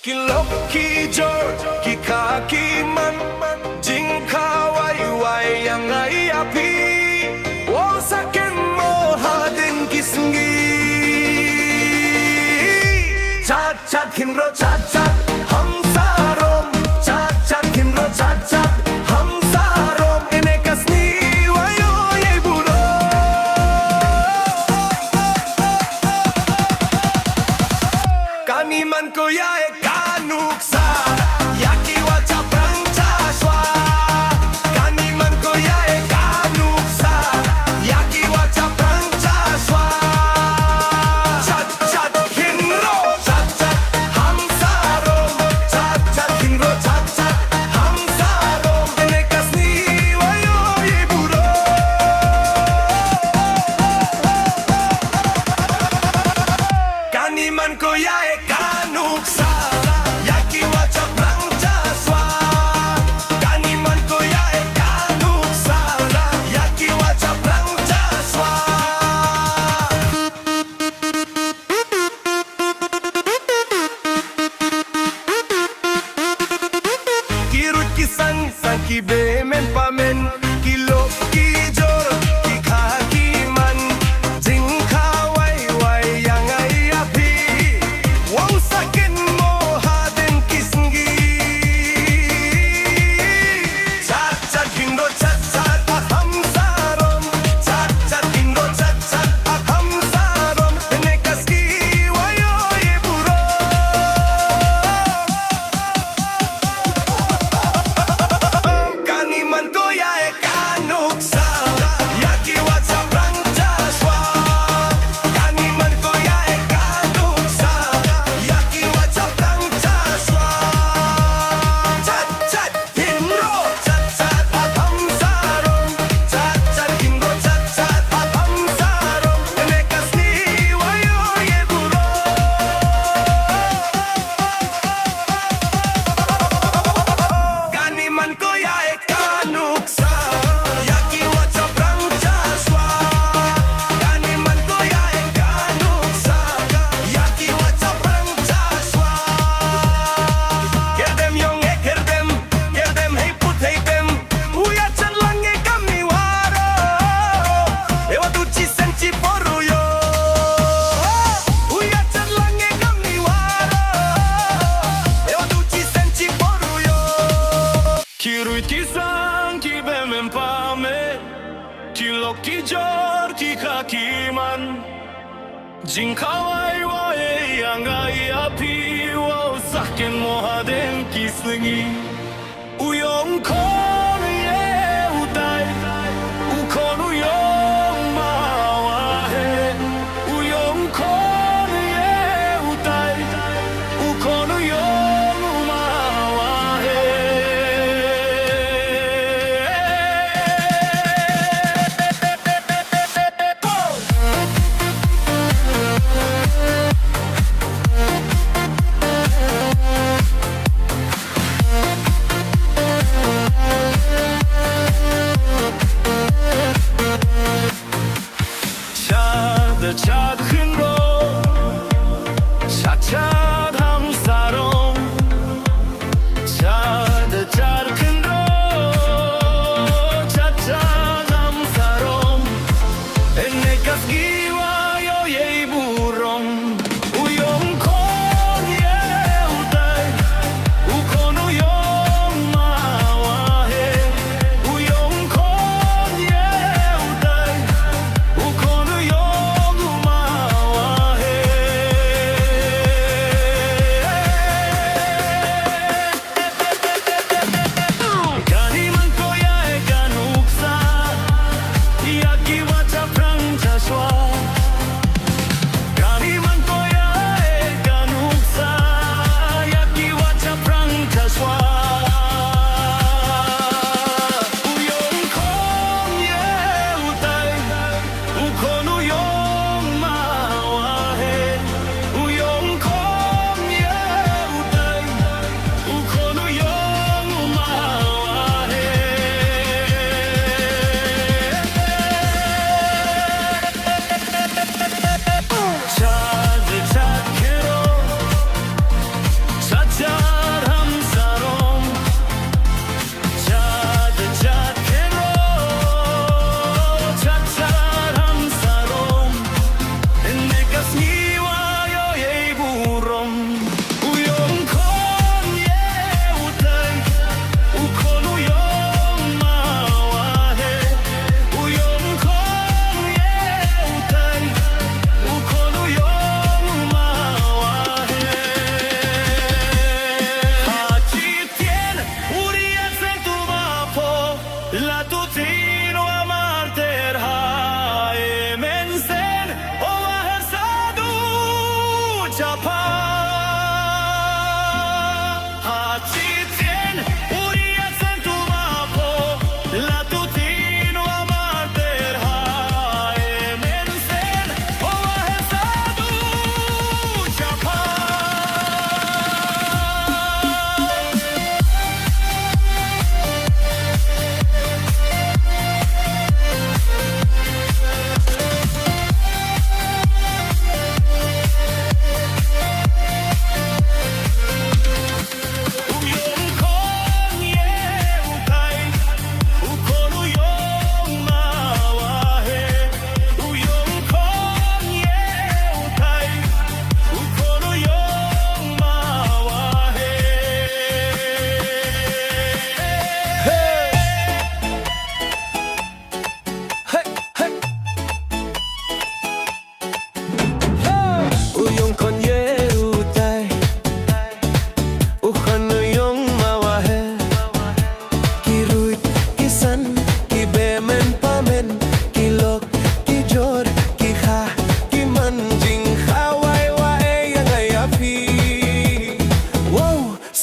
기럭기절 기카기만 징카와이와이 양아이 앞이 오사켄 뭐하든 기승기 차차 힘으로 차차 함사롬 차차 힘으로 차차 함사롬 에네카스니 와요 예부로 까니만 거야에 간욱사 야키와 차프랑차슈아 까니만 거야에 간욱사 야키와 차프랑차슈아 차차 힘으로 차차 함사롬 차차 힘으로 차차 함사롬 에네카스니 와요 예부로 까니만 거야에 간욱사 야키와 차프랑차슈아 까니만 거야에 간욱사 야키와 차프랑차슈아 Kirut kisan sang kibemen pamen kilo kijor kikakiman jingkawai wai yang ai api wong sakin mohaden kisngi chacha kindo chacha hamsarom chacha kindo chacha hamsarom nekaski wayo eburo 까니만 거야에 간욱사 야키와 차프랑차슈아 까니만 거야에 간욱사 야키와 차프랑차슈아 차차 힘으로 차차 함사롬 차차 힘으로 차차 함사롬 에네카스니 와요 예부로 까니만 거야에 간욱사 야키와 차프랑차슈아 까니만 거야에 간욱사 야키와 차프랑차슈아 Kirdem yong e kirdem hey put hey dem uya chalang e kamiwaro ewa tuchi senchi poruyo uya chalang e kamiwaro ewa tuchi senchi poruyo Kiruit kisang kibemen pame kilok kijor kikakiman Jinkawai wae yangai api wa saken mohaden kisngi uyong kon ye utai ukon uyong mawahe uyong kon ye utai ukon uyong mawahe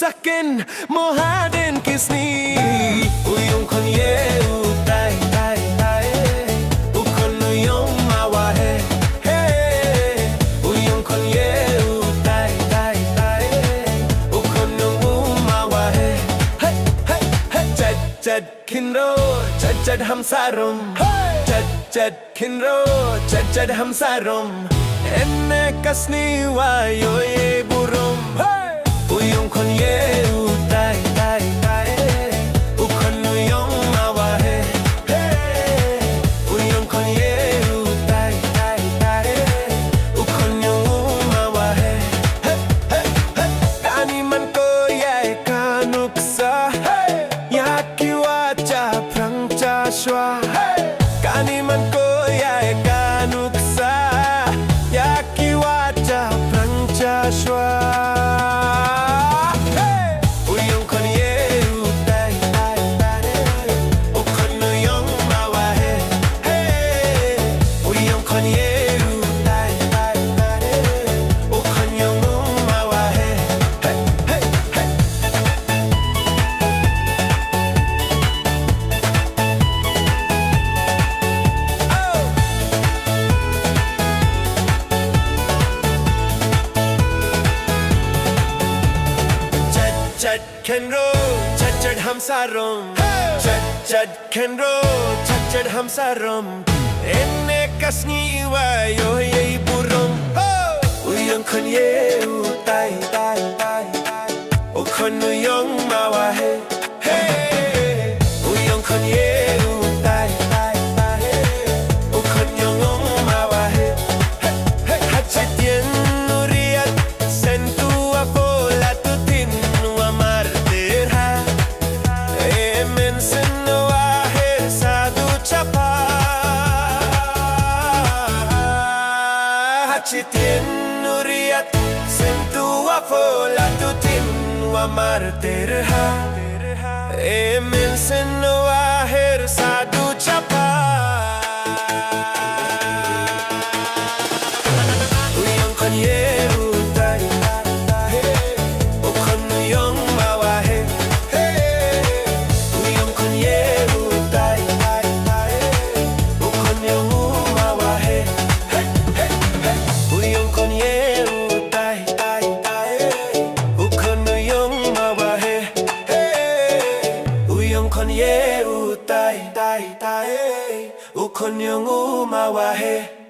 saken mohaden kisni uyong konye utai tai tai ukonuyong mawahe hey uyong konye utai tai tai ukonuyong mawahe hey hey hey jad jad kinro jad jad hamsarum jad jad kinro jad jad hamsarum enne kasni wayo ye burum uyong konye utai tai tai ukonuyong mawahe hey uyong konye utai tai tai ukonuyong mawahe hey hey hey kani man ko yai kanuksa hey yakiwa cha prang cha shwa hey kani man ko yai kanuksa yakiwa cha prang cha shwa Chad Kenro, Chad Hamsarum, Chad Kenro, Chad Hamsarum, enne kasni wa yo ye burum, uyong konye utai tai tai, ukonuyong mawahe, hey, uyong konye utai tai tai, ukonyong mawahe, hey hey hachitien nuriat sentu apola tutin Chitien nuriat sentua fola tutin wa marterha emen senwa her sadu chapa uyong konye utai ukonuyong mawahe uyong konye utai ukonyong mawahe uyong konye utai tai tai ukonuyong mawahe uyong konye utai tai tai ukonyong mawahe